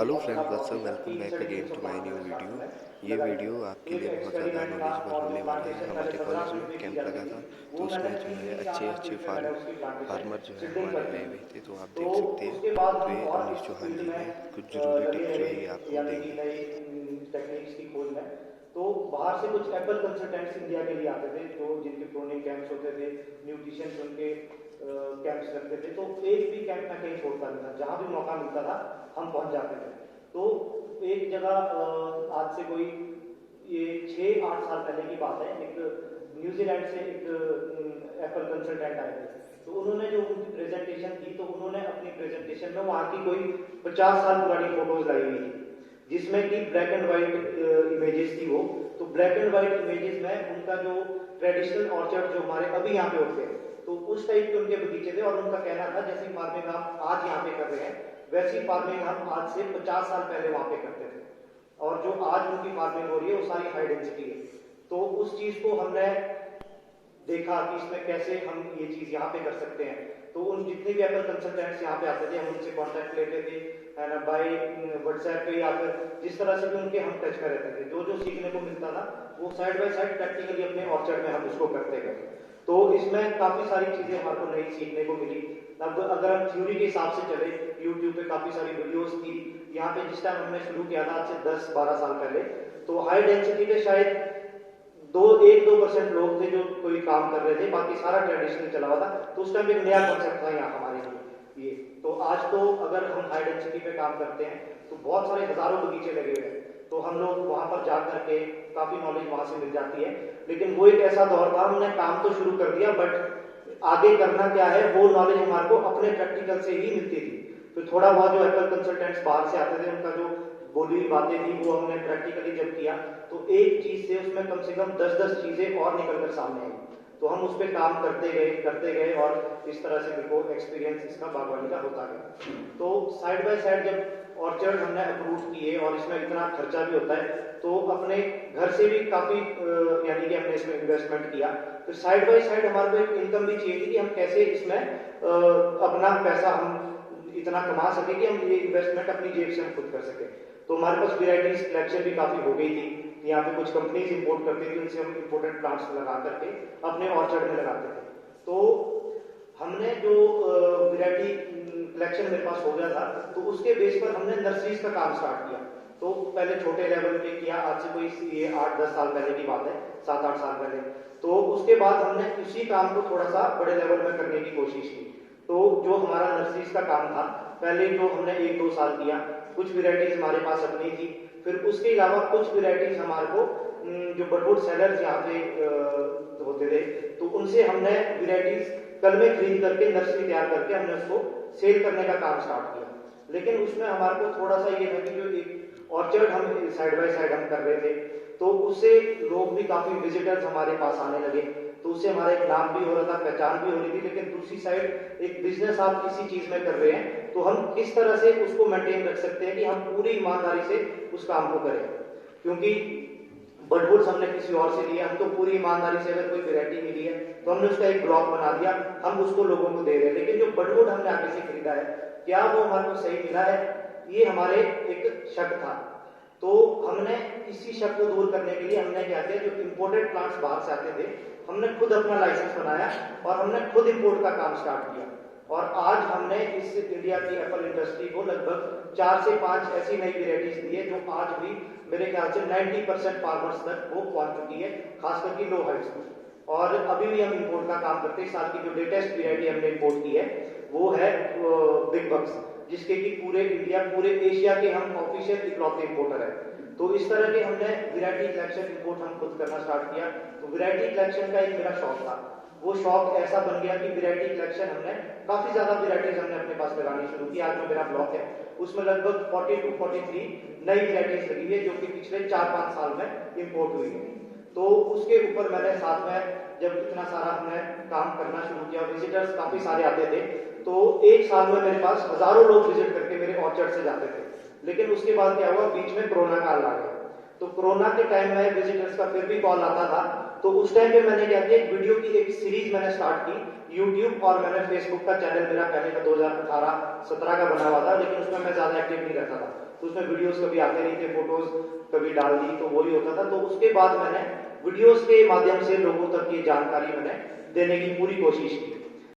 Hello और friends, थोड़ा बहुत व्हाट्सअप, नहीं था, वेलकम 3 बैक साढ़े अगेन 300 टू माय पानी न्यू मेरे वीडियो। स्टार्टिंग में ये लगाई थी। वीडियो आपके एक लिए बहुत ज़्यादा एक्सपेरिमेंट था नॉलेजेबल और वो होने वाला है। प्लांटेशन मैंने हमारे 15 कॉलेज में फीट की कैंप जाती लगा थी, था, तो वो उसमें मैंने जो है 3-3 अच्छे 4-4 अच्छे फीट पे मैंने उसकी प्लांटेशन फार्मर जो है सीडलिंग हमारे कर दी आए थी। हुए थे, तो आप तो देख सकते हैं। उसके बाद तो हम ये और अवनीश इस चौहान फील्ड जी में हैं, कुछ ज़रूरी लगे टिप्स जो रहे, है ये आपको यानी कि देंगे। नई टेक्निक्स की खोज में। तो बाहर से कुछ एप्पल कंसल्टेंट्स इंडिया के लिए आते थे, जो जिनके प्रोनिंग कैंप्स होते थे, न्यूट्रिशन उनके कैंप्स लगते थे। तो एक भी कैंप में कहीं छोड़ता नहीं था, जहां भी मौका मिलता था हम पहुंच जाते थे। तो एक जगह आज से कोई ये 6-8 साल पहले की बात है, एक न्यूजीलैंड से एक एप्पल कंसल्टेंट आए थे। तो उन्होंने जो उनकी प्रेजेंटेशन की, तो उन्होंने अपनी प्रेजेंटेशन में वहां की कोई 50 साल पुरानी फोटोज लाई हुई थी, जिसमें कि ब्लैक एंड व्हाइट इमेजेस थी वो। तो ब्लैक एंड व्हाइट इमेजेस में उनका जो ट्रेडिशनल ऑर्चर्ड जो हमारे अभी यहाँ पे होते हैं, तो उस टाइप के उनके बगीचे थे। और उनका कहना था जैसी फार्मिंग हम आज यहाँ पे कर रहे हैं, वैसी फार्मिंग हम आज से 50 साल पहले वहां पे करते थे। और जो आज उनकी फार्मिंग हो रही है वो सारी हाई डेंसिटी है। तो उस चीज को हमने देखा कि इसमें कैसे हम ये चीज यहाँ पे कर सकते हैं। तो उन जितने भी एप्पल कंसल्टेंट्स यहाँ पे आते थे, हम उनसे कांटेक्ट लेते थे बाय व्हाट्सएप पे, या फिर जिस तरह से भी उनके हम टच में रहते थे। जो जो सीखने को मिलता था वो साइड बाय साइड प्रैक्टिकली अपने ऑर्चर्ड में हम उसको करते गए। तो इसमें काफी सारी चीजें हमारे को नई सीखने को मिली। अब अगर हम थ्योरी के हिसाब से चले, यूट्यूब पे काफी सारी वीडियोस थी। यहाँ पे जिस टाइम हमने शुरू किया था आज से 10-12 साल पहले, तो हाई डेंसिटी पे शायद 1-2% लोग थे जो कोई काम कर रहे थे, बाकी सारा ट्रेडिशनल चला हुआ था। तो उस टाइम एक नया कॉन्सेप्ट था यहाँ हमारे लिए ये। तो आज तो अगर हम हाई डेंसिटी पे काम करते हैं तो बहुत सारे हजारों बगीचे लगे हुए हैं, तो हम लोग वहां पर जा करके काफी नॉलेज वहां से मिल जाती है। लेकिन वो एक ऐसा दौर था, हमने काम तो शुरू कर दिया, बट आगे करना क्या है वो नॉलेज हमारे को अपने प्रैक्टिकल से ही मिलती थी। तो थोड़ा बहुत जो एप्पल कंसल्टेंट्स बाहर से आते थे, उनका जो बोली हुई बातें थी वो हमने प्रैक्टिकली जब किया, तो एक चीज से उसमें कम से कम 10-10 चीजें और निकलकर सामने आई। तो हम उस पर काम करते गए और इस तरह से मेरे को एक्सपीरियंस इसका बागवानी का होता गया। तो साइड बाय साइड जब ऑर्चर्ड हमने अप्रूव किए और इसमें इतना खर्चा भी होता है, तो अपने घर से भी काफी यानी कि हमने इसमें इन्वेस्टमेंट किया। तो साइड बाय साइड हमारे को एक इनकम भी चाहिए थी कि हम कैसे इसमें अपना पैसा हम इतना कमा सके कि हम ये इन्वेस्टमेंट अपनी जेब से हम खुद कर सके। तो हमारे पास वेराइटीज सिलेक्शन भी काफी हो गई थी। यहाँ पे कुछ कंपनीज इंपोर्ट करती थी, उनसे हम इंपोर्टेड प्लांट्स लगा करके अपने ऑर्चर्ड में लगाते थे। तो हमने जो वेराइटी कलेक्शन मेरे पास हो गया था, तो उसके बेस पर हमने नर्सरीज का काम स्टार्ट किया। तो पहले छोटे लेवल पे किया, आज से कोई ये 8-10 साल पहले की बात है, 7-8 साल पहले। तो उसके बाद हमने उसी काम को थोड़ा सा बड़े लेवल में करने की कोशिश की। तो जो हमारा नर्सरीज का काम था, पहले जो हमने 1-2 साल किया, कुछ वेराइटीज हमारे पास अपनी थी। फिर उसके अलावा कुछ वेराइटीज हमारे को जो बडवुड सेलर्स यहाँ पे होते थे, तो उनसे हमने वेराइटीज कल में खरीद करके नर्सरी तैयार करके हमने उसको सेल करने का काम स्टार्ट किया। लेकिन उसमें हमारे को थोड़ा सा ये था कि जो एक ऑर्चर्ड हम साइड बाय साइड हम कर रहे थे, तो उससे लोग भी काफी विजिटर्स हमारे पास आने लगे। तो उससे हमारा एक नाम भी हो रहा था, पहचान भी हो रही थी। लेकिन दूसरी साइड एक बिजनेस आप किसी चीज में कर रहे हैं, तो हम किस तरह से उसको मेंटेन रख सकते हैं कि हम पूरी ईमानदारी से उस काम को करें। क्योंकि बडवुड्स हमने किसी और से लिया, हम तो पूरी ईमानदारी से अगर कोई वैरायटी मिली है तो हमने उसका एक ब्लॉक बना दिया, हम उसको लोगों को दे रहे हैं। लेकिन जो बडवुड हमने आगे से खरीदा है, क्या वो हमारे को सही मिला है, ये हमारे एक शक था। तो हमने इसी शक को दूर करने के लिए हमने क्या किया, जो इंपोर्टेड प्लांट्स बाहर से आते थे, हमने खुद अपना लाइसेंस बनाया और हमने खुद इंपोर्ट का काम स्टार्ट किया। और आज हमने इस इंडिया की एप्पल इंडस्ट्री को लगभग 4 से 5 ऐसी नई वेराइटीज दी है, जो आज भी मेरे ख्याल से 90% फार्मर्स तक वो पहुंच चुकी है, खासकर की लो हाइट्स में। और अभी भी हम इंपोर्ट का काम करते हैं। साल की जो लेटेस्ट वेराइटी हमने इंपोर्ट की है वो है बिग बक्स, जिसके कि पूरे इंडिया, पूरे एशिया के हम ऑफिशियल इकलौते इंपोर्टर है। तो इस तरह के हमने वेराइटी कलेक्शन इंपोर्ट हम खुद करना स्टार्ट किया। तो वेराइटी कलेक्शन का एक मेरा शौक था, वो शौक ऐसा बन गया कि वेराइटी कलेक्शन हमने काफी ज्यादा वेराइटीज हमने अपने पास लगानी शुरू की। आज जो मेरा ब्लॉक है उसमें लगभग 42-43 नई वेराइटीज लगी है, जो कि पिछले 4-5 साल में इंपोर्ट हुई है। तो उसके ऊपर मैंने साथ में जब इतना सारा हमने काम करना शुरू किया, विजिटर्स काफी सारे आते थे, तो एक साल में मेरे पास हजारों लोग विजिट करके मेरे ऑर्चर्ड से जाते थे। लेकिन उसके बाद क्या हुआ, बीच में कोरोना काल आ गया। तो कोरोना के टाइम में विजिटर्स का फिर भी कॉल आता था, तो उस टाइम पे मैंने क्या किया, एक वीडियो की एक सीरीज मैंने स्टार्ट की यूट्यूब, और मैंने फेसबुक का चैनल मेरा पहले का 2018-17 का बना हुआ था, लेकिन उसमें मैं ज्यादा एक्टिव नहीं रहता था, तो उसमें वीडियोस कभी आते नहीं थे, फोटोज कभी डाल दी, तो वही होता था। तो उसके बाद मैंने वीडियोस के माध्यम से लोगों तक ये जानकारी मैंने देने की पूरी कोशिश की।